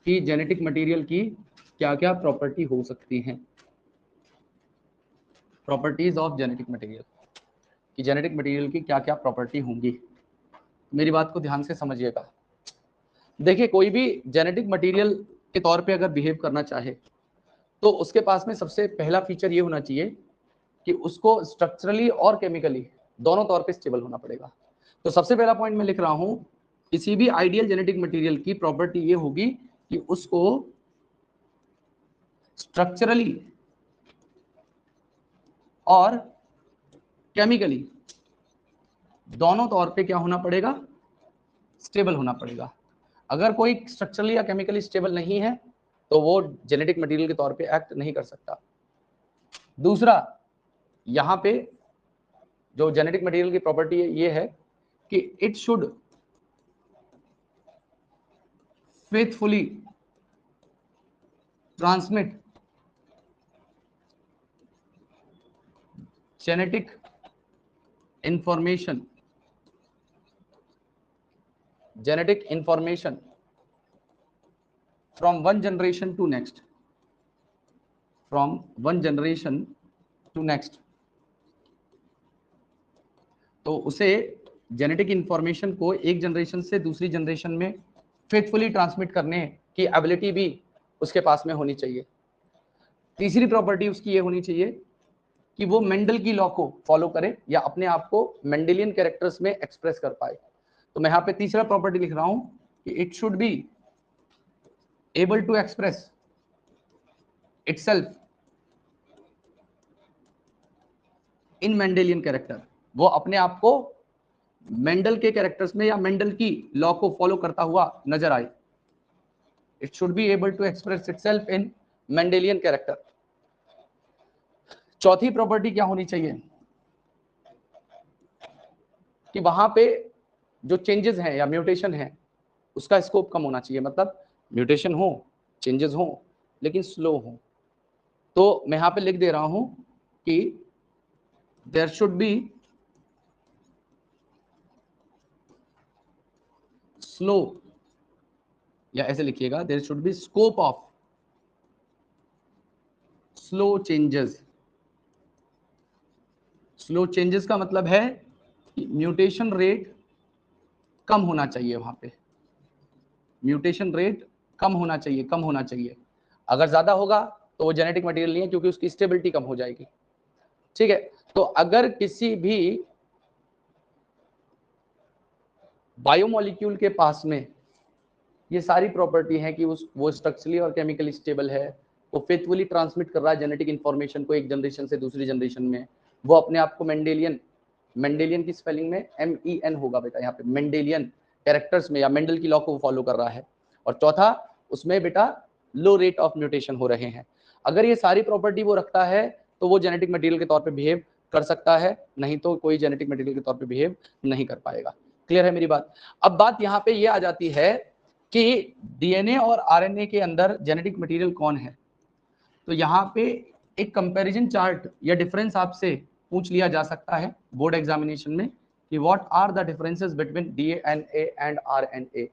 कि genetic material की क्या क्या प्रॉपर्टी हो सकती हैं, प्रॉपर्टीज ऑफ जेनेटिक मटेरियल, कि जेनेटिक मटेरियल की क्या क्या प्रॉपर्टी होंगी। मेरी बात को ध्यान से समझिएगा। देखिए, कोई भी जेनेटिक मटेरियल के तौर पे अगर बिहेव करना चाहे तो उसके पास में सबसे पहला फीचर ये होना चाहिए कि उसको स्ट्रक्चरली और केमिकली दोनों तौर पे स्टेबल होना पड़ेगा। तो सबसे पहला पॉइंट मैं लिख रहा हूं, किसी भी आइडियल जेनेटिक मटेरियल की प्रॉपर्टी ये होगी कि उसको स्ट्रक्चरली और केमिकली दोनों तौर पे क्या होना पड़ेगा, स्टेबल होना पड़ेगा। अगर कोई स्ट्रक्चरली या केमिकली स्टेबल नहीं है तो वो जेनेटिक मटेरियल के तौर पे एक्ट नहीं कर सकता। दूसरा, यहां पे जो जेनेटिक मटेरियल की प्रॉपर्टी है ये है कि it should faithfully transmit genetic information from one generation to next, तो उसे जेनेटिक इंफॉर्मेशन को एक जनरेशन से दूसरी जनरेशन में फेथफुली ट्रांसमिट करने की एबिलिटी भी उसके पास में होनी चाहिए। तीसरी प्रॉपर्टी उसकी ये होनी चाहिए कि वो मेंडल की लॉ को फॉलो करे या अपने आप को मेंडेलियन कैरेक्टर्स में एक्सप्रेस कर पाए। तो मैं यहाँ पे तीसरा प्रॉपर्टी लिख रहा हूं कि it should be able to express itself in Mendelian character, वो अपने आप को मेंडल के कैरेक्टर्स में या मेंडल की लॉ को फॉलो करता हुआ नजर आए। It should be able to express itself in Mendelian character. चौथी प्रॉपर्टी क्या होनी चाहिए कि वहां पे जो चेंजेस हैं या म्यूटेशन है उसका स्कोप कम होना चाहिए, मतलब म्यूटेशन हो, चेंजेस हो, लेकिन स्लो हो। तो मैं यहां पे लिख दे रहा हूं कि देयर शुड बी स्लो, या ऐसे लिखिएगा, there should be scope of slow changes. Slow changes का मतलब है कि म्यूटेशन रेट कम होना चाहिए, वहां पे म्यूटेशन रेट कम होना चाहिए। अगर ज्यादा होगा तो वो जेनेटिक मटेरियल नहीं है, क्योंकि उसकी स्टेबिलिटी कम हो जाएगी। ठीक है, तो अगर किसी भी बायोमोलिक्यूल के पास में ये सारी प्रॉपर्टी है कि वो स्ट्रक्चरली और केमिकली स्टेबल है, वो फेथफुली ट्रांसमिट कर रहा है जेनेटिक इंफॉर्मेशन को एक जनरेशन से दूसरी जनरेशन में, वो अपने आप को मेंडेलियन की स्पेलिंग में MEN होगा बेटा, यहाँ पे मेंडेलियन कैरेक्टर्स में या मेंडल की लॉ को फॉलो कर रहा है, और चौथा उसमें बेटा लो रेट ऑफ म्यूटेशन हो रहे हैं। अगर ये सारी प्रॉपर्टी वो रखता है तो वो जेनेटिक मटेरियल के तौर पे बिहेव कर सकता है, नहीं तो कोई जेनेटिक मटेरियल के तौर पे बिहेव नहीं कर पाएगा। क्लियर है मेरी बात? अब बात यहाँ पे ये आ जाती है कि डीएनए और आरएनए के अंदर जेनेटिक मटेरियल कौन है। तो यहाँ पे एक कंपैरिजन चार्ट या डिफरेंस आपसे पूछ लिया जा सकता है बोर्ड एग्जामिनेशन में कि what are the differences between DNA and RNA.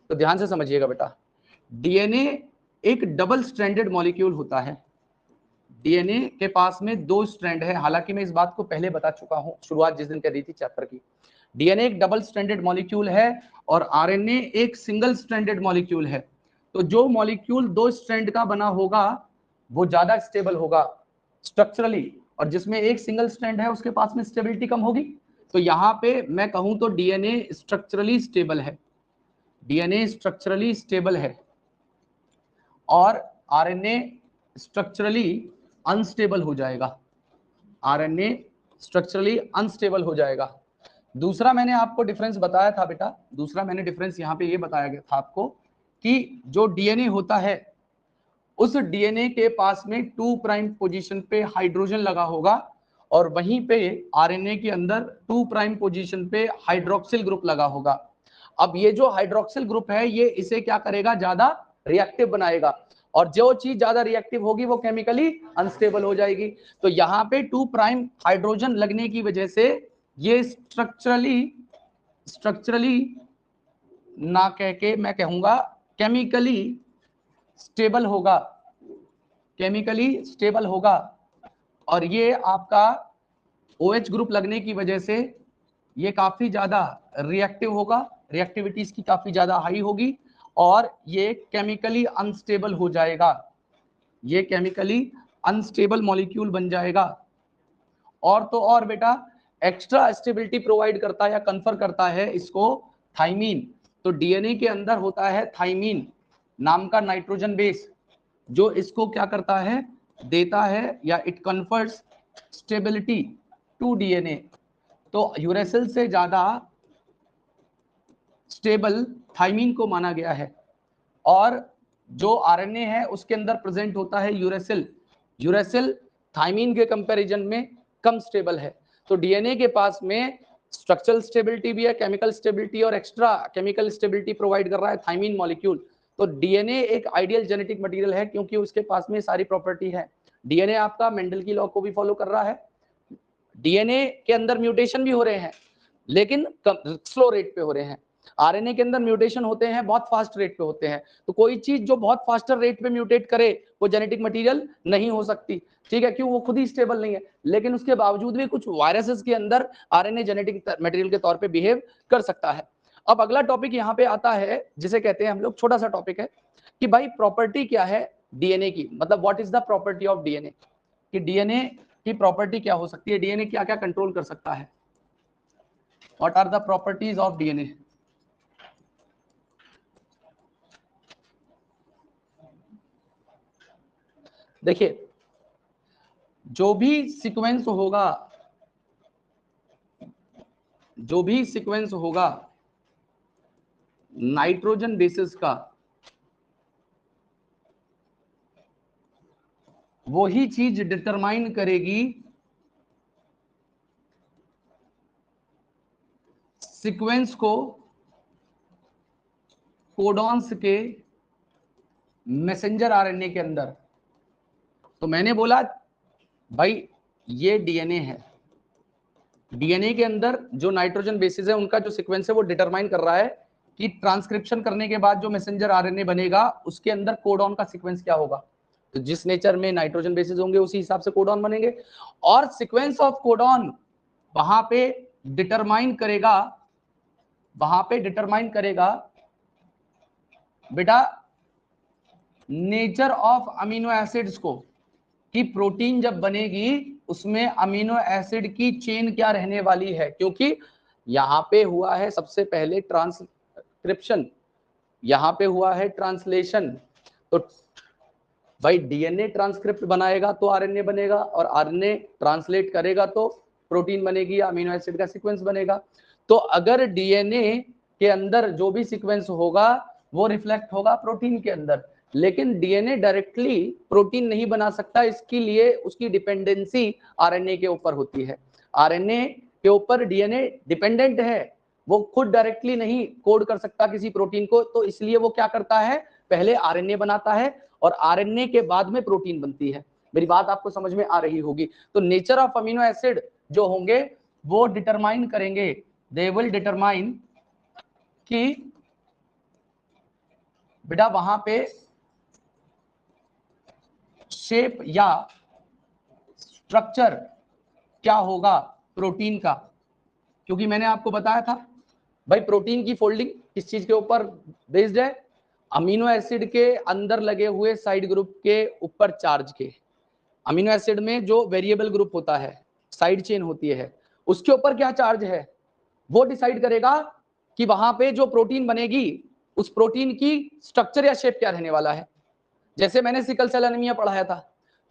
तो ध्यान से समझिएगा बेटा, डीएनए एक डबल स्ट्रैंडेड मॉलिक्यूल होता है। डीएनए के पास में 2 स्ट्रैंड है, हालांकि मैं इस बात को पहले बता चुका हूं शुरुआत जिस दिन कर रही थी चैप्टर की। डीएनए एक डबल स्ट्रैंडेड मॉलिक्यूल है और आरएनए एक सिंगल स्ट्रैंडेड मॉलिक्यूल है। तो जो मॉलिक्यूल 2 स्ट्रैंड का बना होगा वो ज्यादा स्टेबल होगा स्ट्रक्चरली, और जिसमें एक सिंगल स्ट्रैंड है उसके पास में स्टेबिलिटी कम होगी। तो यहाँ पे मैं कहूं तो डीएनए स्ट्रक्चरली स्टेबल है, डीएनए स्ट्रक्चरली स्टेबल है, और आरएनए स्ट्रक्चरली अनस्टेबल हो जाएगा, आरएनए स्ट्रक्चरली अनस्टेबल हो जाएगा। दूसरा मैंने आपको डिफरेंस बताया था बेटा, दूसरा मैंने डिफरेंस यहाँ पे ये बताया गया था आपको कि जो डीएनए होता है उस डीएनए के पास में 2 प्राइम पोजीशन पे हाइड्रोजन लगा होगा, और वहीं पे आरएनए के अंदर 2 प्राइम पोजीशन पे हाइड्रोक्सिल ग्रुप लगा होगा। अब ये जो हाइड्रोक्सिल ग्रुप है ये इसे क्या करेगा, ज्यादा रिएक्टिव बनाएगा, और जो चीज ज्यादा रिएक्टिव होगी वो केमिकली अनस्टेबल हो जाएगी। तो यहाँ पे 2 प्राइम हाइड्रोजन लगने की वजह से ये स्ट्रक्चरली ना कह के मैं कहूंगा केमिकली स्टेबल होगा, केमिकली स्टेबल होगा, और ये आपका OH ग्रुप लगने की वजह से ये काफी ज्यादा रिएक्टिव होगा, रिएक्टिविटी इसकी काफी ज्यादा हाई होगी, और ये केमिकली अनस्टेबल हो जाएगा, ये केमिकली अनस्टेबल मॉलिक्यूल बन जाएगा। और तो और बेटा एक्स्ट्रा स्टेबिलिटी प्रोवाइड करता है या कन्फर करता है इसको थाइमीन। तो डीएनए के अंदर होता है थाइमीन नाम का नाइट्रोजन बेस, जो इसको क्या करता है, देता है, या it confers stability to DNA. तो यूरेसिल से ज्यादा स्टेबल थाइमीन को माना गया है, और जो आरएनए है उसके अंदर प्रेजेंट होता है यूरेसिल। यूरेसिल थाइमीन के कंपैरिजन में कम स्टेबल है। तो डीएनए के पास में स्ट्रक्चरल स्टेबिलिटी भी है, केमिकल स्टेबिलिटी, और एक्स्ट्रा केमिकल स्टेबिलिटी प्रोवाइड कर रहा है थाइमीन मॉलिक्यूल। तो डीएनए एक आइडियल जेनेटिक मटेरियल है क्योंकि उसके पास में सारी प्रॉपर्टी है। डीएनए आपका मेंडल की लॉ को भी फॉलो कर रहा है। डीएनए के अंदर म्यूटेशन भी हो रहे हैं लेकिन स्लो रेट पे हो रहे हैं। आरएनए के अंदर म्यूटेशन होते हैं, बहुत फास्ट रेट पे होते हैं। तो कोई चीज जो बहुत फास्टर रेट पे म्यूटेट करे वो जेनेटिक मटेरियल नहीं हो सकती, ठीक है, क्यों, वो खुद ही स्टेबल नहीं है। लेकिन उसके बावजूद भी कुछ वायरसेस के अंदर आरएनए जेनेटिक मटेरियल के तौर पे बिहेव कर सकता है। अब अगला टॉपिक यहाँ पे आता है जिसे कहते हैं हम लोग, छोटा सा टॉपिक है कि भाई प्रॉपर्टी क्या है डीएनए की, मतलब what is the property of DNA, कि डीएनए की प्रॉपर्टी क्या हो सकती है, डीएनए क्या क्या कंट्रोल कर सकता है, what are the properties of DNA. देखिए जो भी सीक्वेंस होगा, जो भी सीक्वेंस होगा नाइट्रोजन बेसिस का, वही चीज डिटरमाइन करेगी सीक्वेंस को कोडॉन्स के मैसेंजर आरएनए के अंदर। तो मैंने बोला भाई ये डीएनए है, डीएनए के अंदर जो नाइट्रोजन बेसिस है उनका जो सीक्वेंस है वो डिटरमाइन कर रहा है कि ट्रांसक्रिप्शन करने के बाद जो मैसेंजर आरएनए बनेगा उसके अंदर कोडॉन का सीक्वेंस क्या होगा। तो जिस नेचर में नाइट्रोजन बेसिस होंगे उसी हिसाब से कोडॉन बनेंगे, और सीक्वेंस ऑफ कोडॉन वहां पे डिटरमाइन करेगा, वहां पे डिटरमाइन करेगा बेटा नेचर ऑफ अमीनो एसिड्स को, कि प्रोटीन जब बनेगी उसमें अमीनो एसिड की चेन क्या रहने वाली है, क्योंकि यहां पे हुआ है सबसे पहले ट्रांसक्रिप्शन, यहां पे हुआ है ट्रांसलेशन। तो भाई डीएनए ट्रांसक्रिप्ट बनाएगा तो आरएनए बनेगा, और आरएनए ट्रांसलेट करेगा तो प्रोटीन बनेगी या अमीनो एसिड का सीक्वेंस बनेगा। तो अगर डीएनए के अंदर जो भी सीक्वेंस होगा वो रिफ्लेक्ट होगा प्रोटीन के अंदर, लेकिन डीएनए डायरेक्टली प्रोटीन नहीं बना सकता, इसके लिए उसकी डिपेंडेंसी आरएनए के ऊपर होती है। आरएनए के ऊपर डीएनए डिपेंडेंट है, वो खुद डायरेक्टली नहीं कोड कर सकता किसी प्रोटीन को, तो इसलिए वो क्या करता है, पहले आरएनए बनाता है और आरएनए के बाद में प्रोटीन बनती है। मेरी बात आपको समझ में आ रही होगी। तो नेचर ऑफ अमीनो एसिड जो होंगे वो डिटरमाइन करेंगे, दे विल डिटरमाइन कि बेटा वहां पे शेप या स्ट्रक्चर क्या होगा प्रोटीन का, क्योंकि मैंने आपको बताया था भाई प्रोटीन की फोल्डिंग किस चीज के ऊपर बेस्ड है, अमीनो एसिड के अंदर लगे हुए साइड ग्रुप के ऊपर चार्ज के। अमीनो एसिड में जो वेरिएबल ग्रुप होता है, साइड चेन होती है, उसके ऊपर क्या चार्ज है वो डिसाइड करेगा कि वहां पे जो प्रोटीन बनेगी उस प्रोटीन की स्ट्रक्चर या शेप क्या रहने वाला है। जैसे मैंने सिकल सेल एनीमिया पढ़ाया था,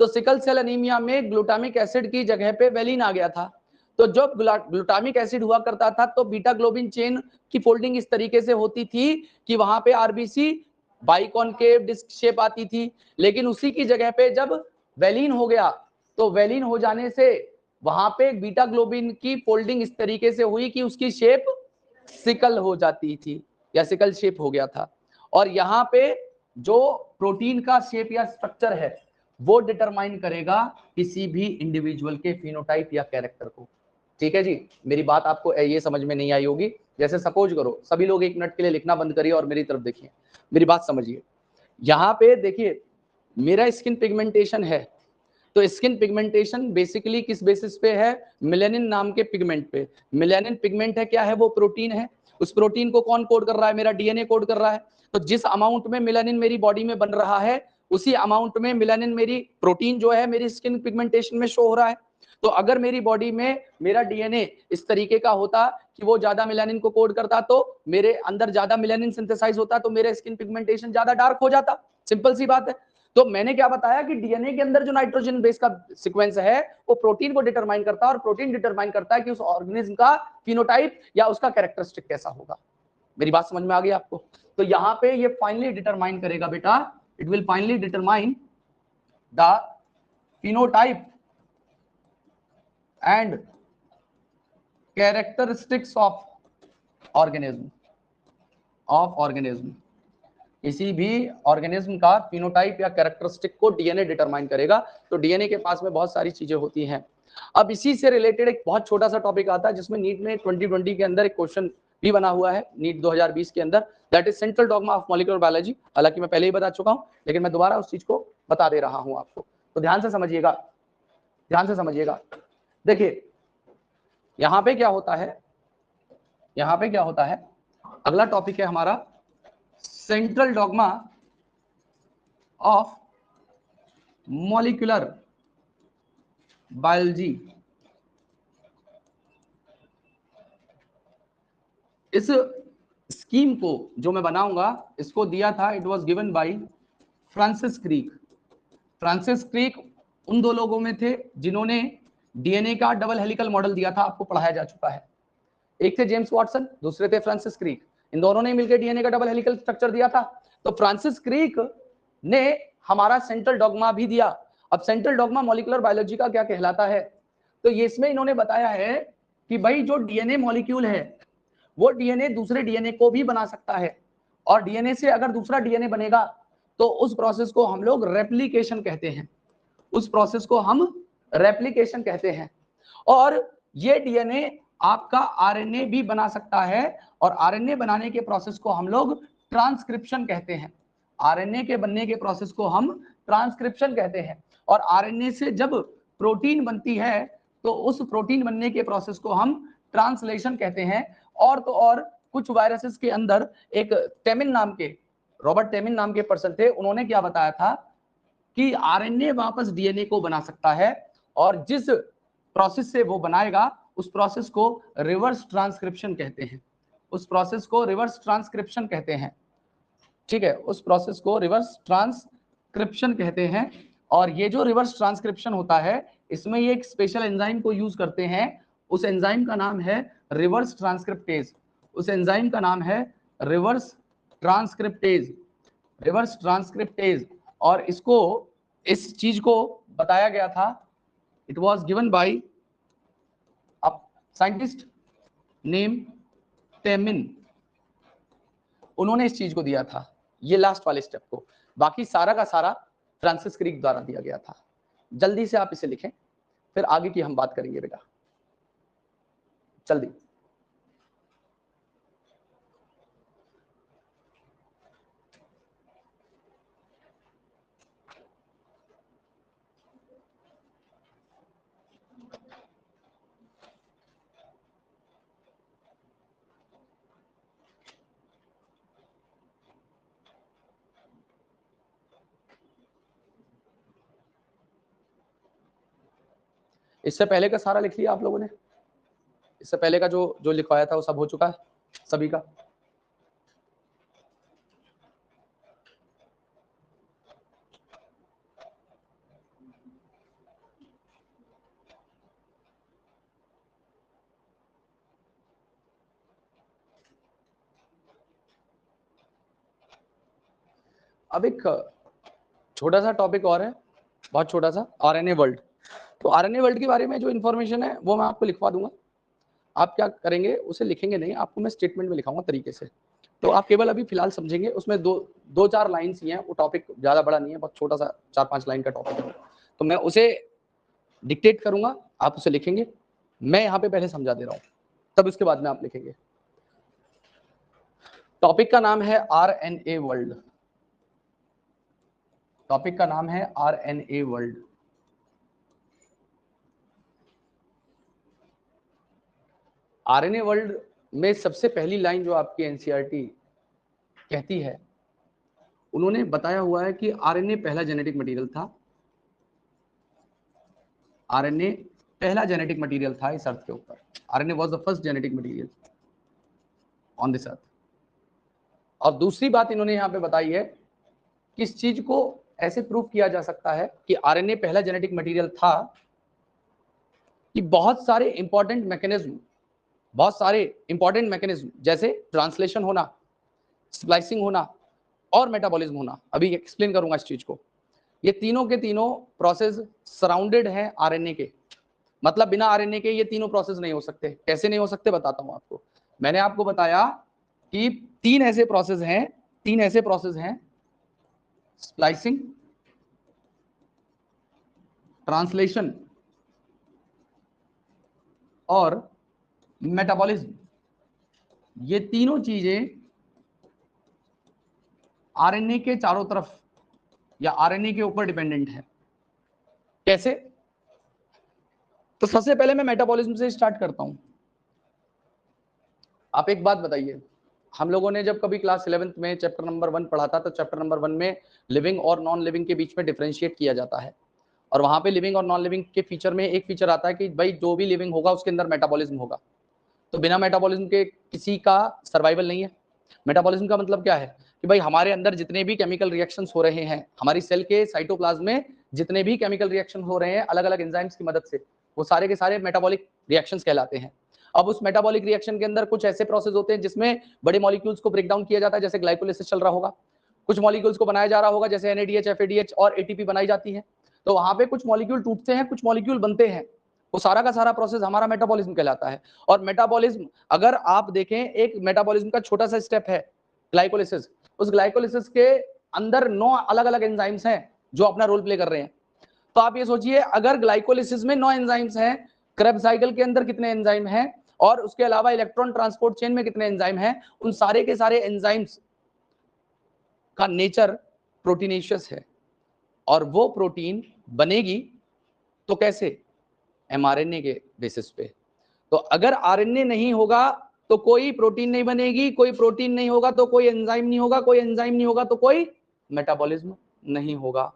तो सिकल सेल एनीमिया में ग्लूटामिक एसिड की जगह पे वेलिन आ गया था। तो जब ग्लूटामिक एसिड हुआ करता था तो बीटा ग्लोबिन चेन की फोल्डिंग इस तरीके से होती थी कि वहां पे आरबीसी बाइकॉनकेव डिस्क शेप आती थी, लेकिन उसी की जगह पे जब वेलिन हो गया तो वेलिन हो जाने से वहां पे बीटा ग्लोबिन की फोल्डिंग इस तरीके से हुई कि उसकी शेप सिकल हो जाती थी या सिकल शेप हो गया था। और यहाँ पे जो प्रोटीन का शेप या स्ट्रक्चर है वो डिटरमाइन करेगा किसी भी इंडिविजुअल के फिनोटाइप या कैरेक्टर को। ठीक है जी, मेरी बात आपको ये समझ में नहीं आई होगी। जैसे सपोज करो सभी लोग 1 मिनट के लिए लिखना बंद करिए और मेरी तरफ देखिए, मेरी बात समझिए। यहाँ पे देखिए मेरा स्किन पिगमेंटेशन है, तो स्किन पिगमेंटेशन बेसिकली किस बेसिस पे है? मेलानिन नाम के पिगमेंट पे। मेलानिन पिगमेंट है, क्या है? वो प्रोटीन है। उस प्रोटीन को कौन कोड कर रहा है? मेरा डीएनए कोड कर रहा है। तो जिस अमाउंट में मेलानिन मेरी बॉडी में बन रहा है, उसी अमाउंट में मेलानिन मेरी प्रोटीन जो है मेरी स्किन पिगमेंटेशन में शो हो रहा है। तो अगर मेरी बॉडी में मेरा डीएनए इस तरीके का होता कि वो ज्यादा मेलानिन को कोड करता, तो मेरे अंदर ज्यादा मेलानिन सिंथेसाइज होता, तो मेरा स्किन पिगमेंटेशन ज्यादा डार्क हो जाता। सिंपल सी बात है। तो मैंने क्या बताया कि डीएनए के अंदर जो नाइट्रोजन बेस का सीक्वेंस है वो प्रोटीन को डिटरमाइन करता है, और प्रोटीन डिटरमाइन करता है कि उस ऑर्गेनिज्म का फिनोटाइप या उसका कैरेक्टरिस्टिक कैसा होगा। मेरी बात समझ में आ गई आपको? तो यहां पे ये फाइनली डिटरमाइन करेगा बेटा, it will finally determine the phenotype and characteristics of organism किसी भी ऑर्गेनिज्म का फिनोटाइप या कैरेक्टरिस्टिक को डीएनए डिटरमाइन करेगा। तो डीएनए के पास में बहुत सारी चीजें होती हैं। अब इसी से रिलेटेड एक बहुत छोटा सा टॉपिक आता है जिसमें नीट में 2020 के अंदर एक क्वेश्चन भी बना हुआ है, नीट 2020 के अंदर, that is central dogma of molecular biology. हालांकि मैं पहले ही बता चुका हूं, लेकिन मैं दोबारा उस चीज को बता दे रहा हूं आपको। तो ध्यान से समझिएगा, ध्यान से समझिएगा। देखिए यहां पे क्या होता है, यहां पे क्या होता है, अगला टॉपिक है हमारा central dogma of molecular biology. इस स्कीम को जो मैं बनाऊंगा, इसको दिया था, it was given by Francis Crick. Francis Crick उन दो लोगों में थे जिन्होंने डीएनए का डबल हेलिकल मॉडल दिया था, आपको पढ़ाया जा चुका है। एक थे जेम्स वाटसन, दूसरे थे फ्रांसिस क्रिक। इन दोनों ने मिलकर डीएनए का डबल हेलिकल स्ट्रक्चर दिया था। तो फ्रांसिस क्रिक ने हमारा सेंट्रल डॉगमा भी दिया। अब सेंट्रल डॉगमा मॉलिक्यूलर बायोलॉजी का क्या कहलाता है? तो ये इसमें इन्होंने बताया है कि भाई जो डीएनए मॉलिक्यूल है वो डीएनए दूसरे डीएनए को भी बना सकता है, और डीएनए से अगर दूसरा डीएनए बनेगा तो उस प्रोसेस को हम लोग रेप्लिकेशन कहते हैं। उस प्रोसेस को हम रेप्लिकेशन कहते हैं। और ये डीएनए आपका आरएनए भी बना सकता है, और आरएनए बनाने के प्रोसेस को हम लोग ट्रांसक्रिप्शन कहते हैं। आरएनए के बनने के प्रोसेस को हम ट्रांसक्रिप्शन कहते हैं। और आरएनए से जब प्रोटीन बनती है तो उस प्रोटीन बनने के प्रोसेस को हम ट्रांसलेशन कहते हैं। और तो और कुछ वायरसेस के अंदर एक टेमिन नाम के, रॉबर्ट टेमिन नाम के पर्सन थे, उन्होंने क्या बताया था कि आरएनए वापस डीएनए को बना सकता है, और जिस प्रोसेस से वो बनाएगा उस प्रोसेस को रिवर्स ट्रांसक्रिप्शन कहते हैं। उस प्रोसेस को रिवर्स ट्रांसक्रिप्शन कहते हैं। ठीक है, उस प्रोसेस को रिवर्स ट्रांसक्रिप्शन कहते हैं। और ये जो रिवर्स ट्रांसक्रिप्शन होता है, इसमें ये एक स्पेशल एंजाइम को यूज करते हैं। उस एंजाइम का नाम है रिवर्स ट्रांसक्रिप्टेज। उस एंजाइम का नाम है रिवर्स ट्रांसक्रिप्टेज, रिवर्स ट्रांसक्रिप्टेज। और इसको, इस चीज को बताया गया था, it was given bye a scientist name Temin. उन्होंने इस चीज को दिया था, ये लास्ट वाले स्टेप को। बाकी सारा का सारा फ्रांसिस क्रिक द्वारा दिया गया था। जल्दी से आप इसे लिखें, फिर आगे की हम बात करेंगे बेटा, जल्दी। इससे पहले का सारा लिख लिया आप लोगों ने? इससे पहले का जो जो लिखवाया था वो सब हो चुका है सभी का? अब एक छोटा सा टॉपिक और है, बहुत छोटा सा, आरएनए वर्ल्ड। तो आरएनए वर्ल्ड के बारे में जो इन्फॉर्मेशन है वो मैं आपको लिखवा दूंगा। आप क्या करेंगे, उसे लिखेंगे नहीं, आपको मैं स्टेटमेंट में लिखाऊंगा तरीके से। तो आप केवल अभी फिलहाल समझेंगे, उसमें दो चार लाइन्स ही हैं, वो टॉपिक ज़्यादा बड़ा नहीं है, बहुत छोटा सा 4-5 लाइन का टॉपिक है। तो मैं उसे डिक्टेट करूंगा, आप उसे लिखेंगे। मैं यहाँ पे पहले समझा दे रहा हूँ, तब उसके बाद में आप लिखेंगे। टॉपिक का नाम है आरएनए वर्ल्ड। टॉपिक का नाम है आरएनए वर्ल्ड। आरएनए वर्ल्ड में सबसे पहली लाइन जो आपकी एनसीईआरटी कहती है, उन्होंने बताया हुआ है कि आरएनए पहला जेनेटिक मटेरियल था। आरएनए पहला जेनेटिक मटेरियल था इस अर्थ के ऊपर। RNA was the first genetic material on this earth. और दूसरी बात इन्होंने यहां पे बताई है कि इस चीज को ऐसे प्रूव किया जा सकता है कि आरएनए पहला जेनेटिक मटेरियल था कि बहुत सारे इंपॉर्टेंट मैकेनिज्म जैसे ट्रांसलेशन होना, स्प्लाइसिंग होना और मेटाबॉलिज्म होना, अभी एक्सप्लेन करूंगा इस चीज को, ये तीनों के तीनों प्रोसेस सराउंडेड हैं आरएनए के। मतलब बिना आरएनए के ये तीनों प्रोसेस नहीं हो सकते। कैसे नहीं हो सकते बताता हूं आपको। मैंने आपको बताया कि तीन ऐसे प्रोसेस हैं, स्प्लाइसिंग, ट्रांसलेशन और मेटाबॉलिज्म। ये तीनों चीजें आरएनए के चारों तरफ या आरएनए के ऊपर डिपेंडेंट है। कैसे? तो सबसे पहले मैं मेटाबॉलिज्म से स्टार्ट करता हूं। आप एक बात बताइए, हम लोगों ने जब कभी क्लास 11th में चैप्टर नंबर 1 पढ़ा था, तो चैप्टर नंबर 1 में लिविंग और नॉन लिविंग के बीच में डिफरेंशिएट किया जाता है। और वहां पे लिविंग और नॉन लिविंग के फीचर में एक फीचर आता है कि भाई जो भी लिविंग होगा उसके अंदर मेटाबॉलिज्म होगा। तो बिना मेटाबॉलिज्म के किसी का सर्वाइवल नहीं है। मेटाबॉलिज्म का मतलब क्या है कि भाई हमारे अंदर जितने भी केमिकल रिएक्शंस हो रहे हैं, हमारी सेल के साइटोप्लाज्म में जितने भी केमिकल रिएक्शन हो रहे हैं अलग अलग एंजाइम्स की मदद से, वो सारे के सारे मेटाबॉलिक रिएक्शंस कहलाते हैं। अब उस मेटाबॉलिक रिएक्शन के अंदर कुछ ऐसे प्रोसेस होते हैं जिसमें बड़े मॉलिक्यूल्स को ब्रेक डाउन किया जाता है, जैसे ग्लाइकोलाइसिस चल रहा होगा, कुछ मॉलिक्यूल्स को बनाया जा रहा होगा जैसे NADH, FADH और ATP बनाई जाती है। तो वहां पे कुछ मॉलिक्यूल टूटते हैं, कुछ मॉलिक्यूल बनते हैं, वो सारा का सारा प्रोसेस हमारा मेटाबॉलिज्म कहलाता है। और मेटाबॉलिज्म अगर आप देखें, एक मेटाबॉलिज्म का छोटा सा स्टेप है ग्लाइकोलाइसिस। उस ग्लाइकोलाइसिस के अंदर 9 अलग अलग एंजाइम्स हैं जो अपना रोल प्ले कर रहे हैं। तो आप ये सोचिए, अगर ग्लाइकोलाइसिस में 9 एंजाइम्स हैं, क्रेब्स साइकिल के अंदर कितने एंजाइम हैं, और उसके अलावा इलेक्ट्रॉन ट्रांसपोर्ट चेन में कितने एंजाइम हैं, उन सारे के सारे एंजाइम्स का नेचर प्रोटीनेशियस है। और वो प्रोटीन बनेगी तो कैसे? mRNA के बेसिस पे। तो अगर RNA नहीं होगा तो कोई प्रोटीन नहीं बनेगी, कोई प्रोटीन नहीं होगा तो कोई एंजाइम नहीं होगा, कोई एंजाइम नहीं होगा तो कोई मेटाबॉलिज्म नहीं होगा।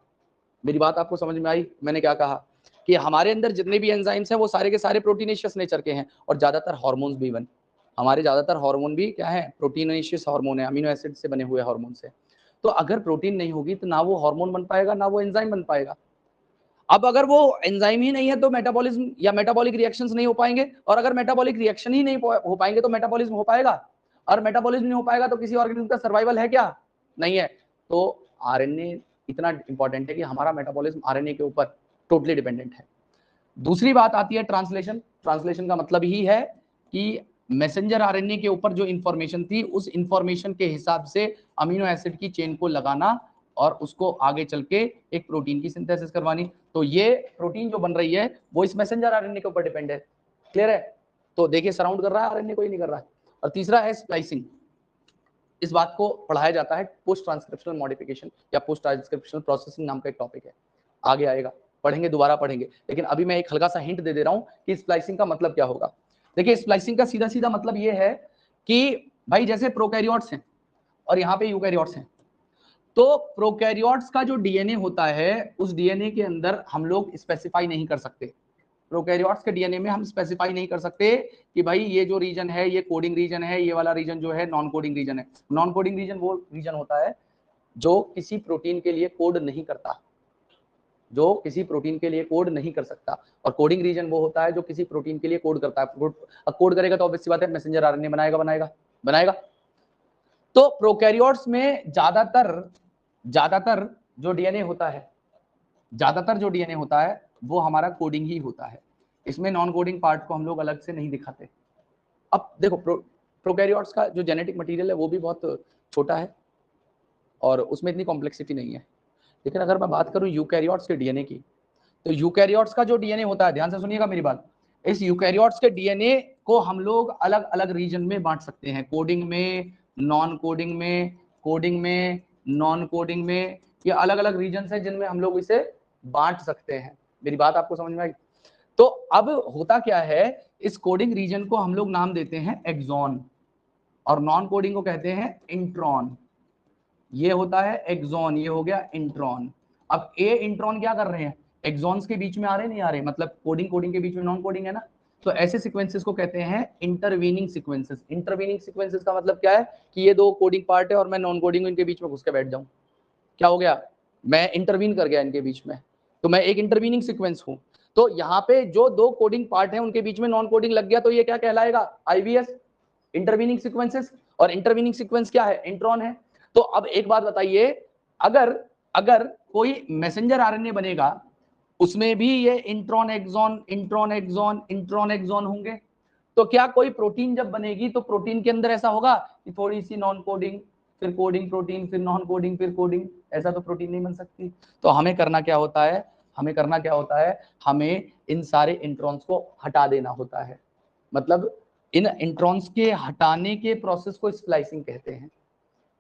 मेरी बात आपको समझ में आई? मैंने क्या कहा कि हमारे अंदर जितने भी एंजाइम्स हैं वो सारे के सारे प्रोटीनेशियस नेचर के हैं। और ज्यादातर हार्मोन्स भी हमारे ज्यादातर हार्मोन भी क्या है? प्रोटीनेशियस हार्मोन है, अमीनो एसिड से बने हुए हार्मोन से। तो अगर प्रोटीन नहीं होगी तो ना वो हार्मोन बन पाएगा, ना वो एंजाइम बन पाएगा। अब अगर वो एंजाइम ही नहीं है तो मेटाबॉलिज्म या मेटाबॉलिक रिएक्शंस नहीं हो पाएंगे, और अगर मेटाबॉलिक रिएक्शन ही नहीं हो पाएंगे तो मेटाबॉलिज्म हो पाएगा, और मेटाबॉलिज्म नहीं हो पाएगा तो किसी ऑर्गेनिज्म का सर्वाइवल है क्या? नहीं है। तो आरएनए इतना इंपॉर्टेंट है कि हमारा मेटाबॉलिज्म आरएनए के ऊपर टोटली डिपेंडेंट है। दूसरी बात आती है ट्रांसलेशन। ट्रांसलेशन का मतलब ही है कि मैसेंजर आरएनए के ऊपर जो इंफॉर्मेशन थी उस इंफॉर्मेशन के हिसाब से अमीनो एसिड की चेन को लगाना और उसको आगे चल के एक प्रोटीन की सिंथेसिस करवानी। तो ये प्रोटीन जो बन रही है वो इस मैसेंजर आरएनए के ऊपर डिपेंड है। क्लियर है? तो देखिए, सराउंड कर रहा है आरएनए, कोई नहीं कर रहा है। और तीसरा है स्प्लाइसिंग। इस बात को पढ़ाया जाता है पोस्ट ट्रांसक्रिप्शनल मॉडिफिकेशन या पोस्ट ट्रांसक्रिप्शनल प्रोसेसिंग नाम का एक टॉपिक है, आगे आएगा, पढ़ेंगे, दोबारा पढ़ेंगे। लेकिन अभी मैं एक हल्का सा हिंट दे रहा हूं कि स्प्लाइसिंग का मतलब क्या होगा। देखिए, स्प्लाइसिंग का सीधा सीधा मतलब ये है कि भाई जैसे प्रोकैरियोट्स हैं और यहाँ पे यूकैरियोट्स हैं, तो प्रोकैरियोट्स का जो डीएनए होता है उस डीएनए के अंदर हम लोग स्पेसिफाई नहीं कर सकते। प्रोकैरियोट्स के डीएनए में हम स्पेसिफाई नहीं कर सकते कि भाई ये जो रीजन है ये कोडिंग रीजन है, ये वाला रीजन जो है नॉन कोडिंग रीजन है। नॉन कोडिंग रीजन वो रीजन होता है जो किसी प्रोटीन के लिए कोड नहीं करता, जो किसी प्रोटीन के लिए कोड नहीं कर सकता। और कोडिंग रीजन वो होता है जो किसी प्रोटीन के लिए कोड करता है। अब कोड करेगा तो ऑब्वियस सी बात है मैसेंजर आरएनए बनाएगा। तो प्रोकैरियोट्स में ज्यादातर जो डीएनए होता है वो हमारा कोडिंग ही होता है। इसमें नॉन कोडिंग पार्ट को हम लोग अलग से नहीं दिखाते। अब देखो, प्रोकैरियोट्स का जो जेनेटिक मटेरियल है वो भी बहुत छोटा है और उसमें इतनी कॉम्प्लेक्सिटी नहीं है। लेकिन अगर मैं बात करूं यूकैरियोट्स के डीएनए की, तो यूकैरियोट्स का जो डीएनए होता है, ध्यान से सुनिएगा मेरी बात, इस यूकैरियोट्स के डीएनए को हम लोग अलग अलग रीजन में बांट सकते हैं, कोडिंग में, नॉन कोडिंग में, कोडिंग में, नॉन कोडिंग में, ये अलग अलग रीजन है जिनमें हम लोग इसे बांट सकते हैं। मेरी बात आपको समझ में आई? तो अब होता क्या है, इस कोडिंग रीजन को हम लोग नाम देते हैं एक्सॉन और नॉन कोडिंग को कहते हैं इंट्रॉन। ये होता है एक्सॉन, ये हो गया इंट्रॉन। अब ए इंट्रॉन क्या कर रहे हैं, एक्सॉन्स के बीच में आ रहे नहीं आ रहे, मतलब कोडिंग के बीच में नॉन कोडिंग है ना, तो ऐसे सीक्वेंसेस को कहते हैं इंटरवीनिंग सीक्वेंसेस। इंटरवीनिंग सीक्वेंसेस का मतलब क्या है कि ये दो कोडिंग पार्ट है और मैं नॉन कोडिंग इनके बीच में घुस के बैठ जाऊं, क्या हो गया, मैं इंटरवीन कर गया इनके बीच में, तो मैं एक इंटरवीनिंग सीक्वेंस हूं। तो यहाँ पे जो दो कोडिंग पार्ट है उनके बीच में नॉन कोडिंग लग गया, तो ये क्या कहलाएगा, आईवीएस, इंटरवीनिंग सीक्वेंसेस। और इंटरवीनिंग सीक्वेंस क्या है, इंट्रॉन है। तो अब एक बात बताइए, अगर अगर कोई मैसेंजर आरएनए बनेगा उसमें भी ये intron exon intron exon intron exon होंगे, तो क्या कोई प्रोटीन जब बनेगी तो प्रोटीन के अंदर ऐसा होगा कि थोड़ी सी नॉन कोडिंग फिर कोडिंग प्रोटीन फिर नॉन कोडिंग फिर कोडिंग, ऐसा तो प्रोटीन नहीं बन सकती। तो हमें करना क्या होता है, हमें इन सारे इंट्रॉन्स को हटा देना होता है। मतलब इन इंट्रॉन्स के हटाने के प्रोसेस को स्प्लाइसिंग कहते हैं।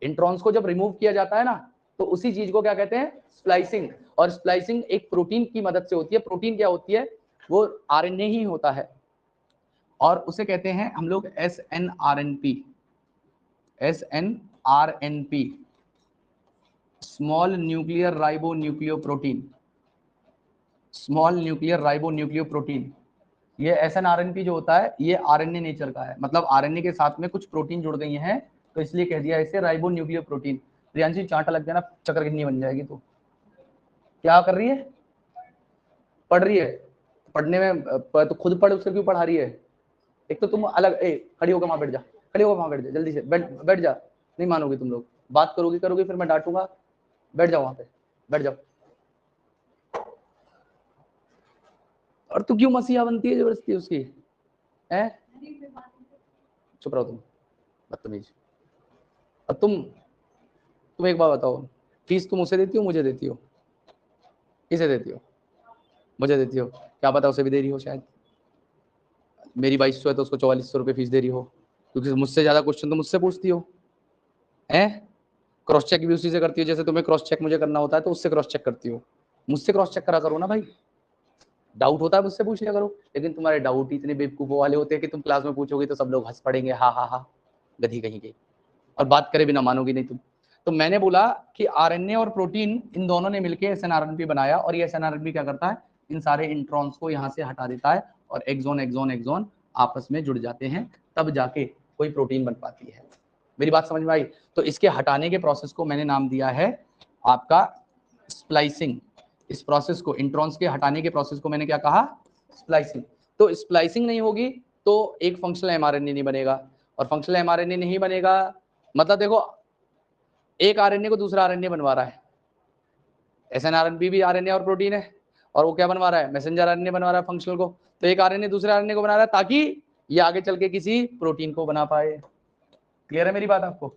इंट्रॉन्स को जब रिमूव किया जाता है ना, तो उसी चीज को क्या कहते हैं, स्प्लाइसिंग। और स्प्लाइसिंग एक प्रोटीन की मदद से होती है। प्रोटीन क्या होती है, वो आरएनए ही होता है और उसे कहते हैं हम लोग SNRNP, SNRNP, small nuclear ribo nucleoprotein, small nuclear ribo nucleoprotein. ये SNRNP जो होता है ये आरएनए नेचर का है, मतलब आरएनए के साथ में कुछ प्रोटीन जुड़ गई हैं, तो इसलिए कह दिया इसे राइबो न्यूक्लियोप्रोटीन। प्रियांशी चांटा लग जाना, चक्कर कितनी बन जाएगी। तो क्या कर रही है, पढ़ रही है, पढ़ने में तो खुद पढ़, उससे क्यों पढ़ा रही है। एक तो तुम अलग, खड़ी होकर वहां बैठ जा, खड़ी होकर वहां बैठ जा, जल्दी से बैठ जा। नहीं मानोगी तुम लोग, बात करोगी फिर मैं डांटूंगा। बैठ जाओ वहां पे, बैठ जाओ। और तू क्यों मसीहा बनती है जबरदस्ती उसकी, है? चुप रहो तुम, बदतमीज। और तुम एक बात बताओ, फीस तुम उसे देती हो मुझे देती हो, किसे देती हो, मुझे देती हो, क्या पता उसे भी दे रही हो शायद। मेरी 2200 है तो उसको 4400 रुपये फीस दे रही हो, क्योंकि मुझसे ज्यादा क्वेश्चन तो मुझसे पूछती हो, है? क्रॉस चेक भी उसी से करती हो, जैसे तुम्हें क्रॉस चेक मुझे करना होता है तो उससे क्रॉस चेक करती हो। मुझसे क्रॉस चेक करा करो ना भाई, डाउट होता है मुझसे पूछ लिया करो। लेकिन तुम्हारे डाउट इतने बेवकूफों वाले होते हैं कि तुम क्लास में पूछोगे तो सब लोग हंस पड़ेंगे, हा हा हा, गधी कहीं की, और बात करे बिना मानोगी नहीं तुम। तो मैंने बोला कि आरएनए और प्रोटीन इन दोनों ने मिलकर एसएनआरएनपी बनाया, और ये एसएनआरएनपी क्या करता है, इन सारे इंट्रॉन्स को यहाँ से हटा देता है और एक्सॉन एक्सॉन एक्सॉन आपस में जुड़ जाते हैं, तब जाके कोई प्रोटीन बन पाती है। मेरी बात समझ में आई? तो इसके हटाने के प्रोसेस को मैंने नाम दिया है आपका स्प्लाइसिंग। इस प्रोसेस को, इंट्रॉन्स के हटाने के प्रोसेस को मैंने क्या कहा, स्प्लाइसिंग। तो स्प्लाइसिंग नहीं होगी तो एक फंक्शनल एमआरएनए नहीं बनेगा, और फंक्शनल एमआरएनए नहीं बनेगा मतलब देखो, एक आरएनए को दूसरा आरएनए बनवा रहा है, एसएनआरएनपी भी आरएनए और प्रोटीन है, और वो क्या बनवा रहा है, मैसेंजर आरएनए बनवा रहा है फंक्शनल को। तो एक आरएनए दूसरे आरएनए को बना रहा है ताकि ये आगे चल के किसी प्रोटीन को बना पाए। क्लियर है मेरी बात आपको?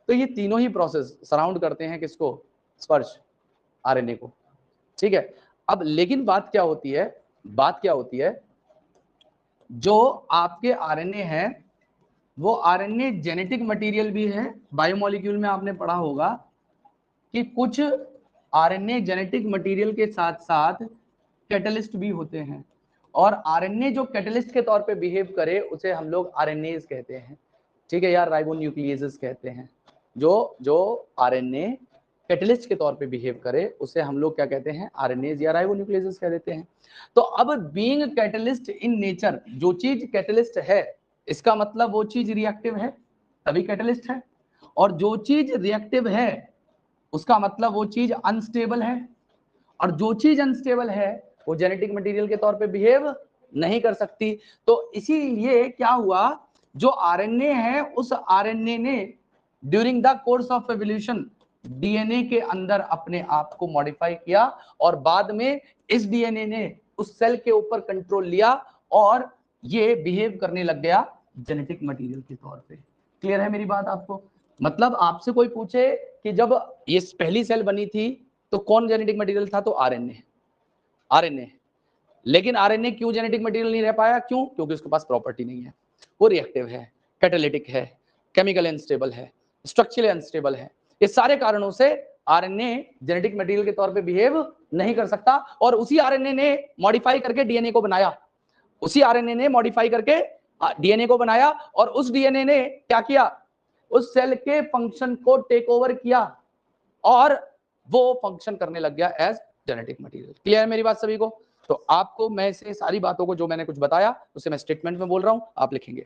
तो ये तीनों ही प्रोसेस सराउंड करते हैं किसको, स्पर्श आरएनए को, ठीक है। अब लेकिन बात क्या होती है, जो आपके आरएनए है वो आरएनए जेनेटिक मटेरियल भी है। बायोमोलिक्यूल में आपने पढ़ा होगा कि कुछ आरएनए जेनेटिक मटेरियल के साथ साथ कैटलिस्ट भी होते हैं, और आरएनए जो कैटलिस्ट के तौर पे बिहेव करे उसे हम लोग आरएनएज कहते हैं, ठीक है यार, राइबोन्यूक्लिएजेस कहते हैं। जो आरएनए कैटलिस्ट के तौर पे बिहेव करे उसे हम लोग क्या कहते हैं, आरएनएज या राइबोन्यूक्लिएजेस कह देते हैं। तो अब बीइंग कैटलिस्ट इन नेचर, जो चीज कैटलिस्ट है इसका मतलब वो चीज रिएक्टिव है तभी कैटलिस्ट है, और जो चीज रिएक्टिव है उसका मतलब वो चीज अनस्टेबल है, और जो चीज अनस्टेबल है वो जेनेटिक मटेरियल के तौर पे बिहेव नहीं कर सकती। तो इसीलिए क्या हुआ, जो आरएनए है उस आरएनए ने during the course of evolution DNA के अंदर अपने आप को मॉडिफाई किया, और बाद में इस डीएनए ने उस सेल के ऊपर कंट्रोल लिया और ये बिहेव करने लग गया जेनेटिक मटेरियल के तौर पे। क्लियर है मेरी बात आपको? मतलब आपसे कोई पूछे कि जब ये पहली सेल बनी थी तो कौन जेनेटिक मटेरियल था, तो आरएनए। लेकिन आरएनए क्यों जेनेटिक मटेरियल नहीं रह पाया, क्यों? क्योंकि उसके पास प्रॉपर्टी नहीं है, वो रिएक्टिव है, कैटालिटिक है, केमिकल अनस्टेबल है, स्ट्रक्चरली अनस्टेबल है। ये सारे कारणों से आरएनए जेनेटिक मटेरियल के तौर पे बिहेव नहीं कर सकता, और उसी आरएनए ने मॉडिफाई करके डीएनए को बनाया, उसी आरएनए ने मॉडिफाई करके डीएनए को बनाया, और उस डीएनए ने क्या किया, उस सेल के फंक्शन को टेक ओवर किया और वो फंक्शन करने लग गया एज जेनेटिक मटेरियल। क्लियर है मेरी बात सभी को? तो आपको मैं से सारी बातों को जो मैंने कुछ बताया उसे मैं स्टेटमेंट में बोल रहा हूं, आप लिखेंगे।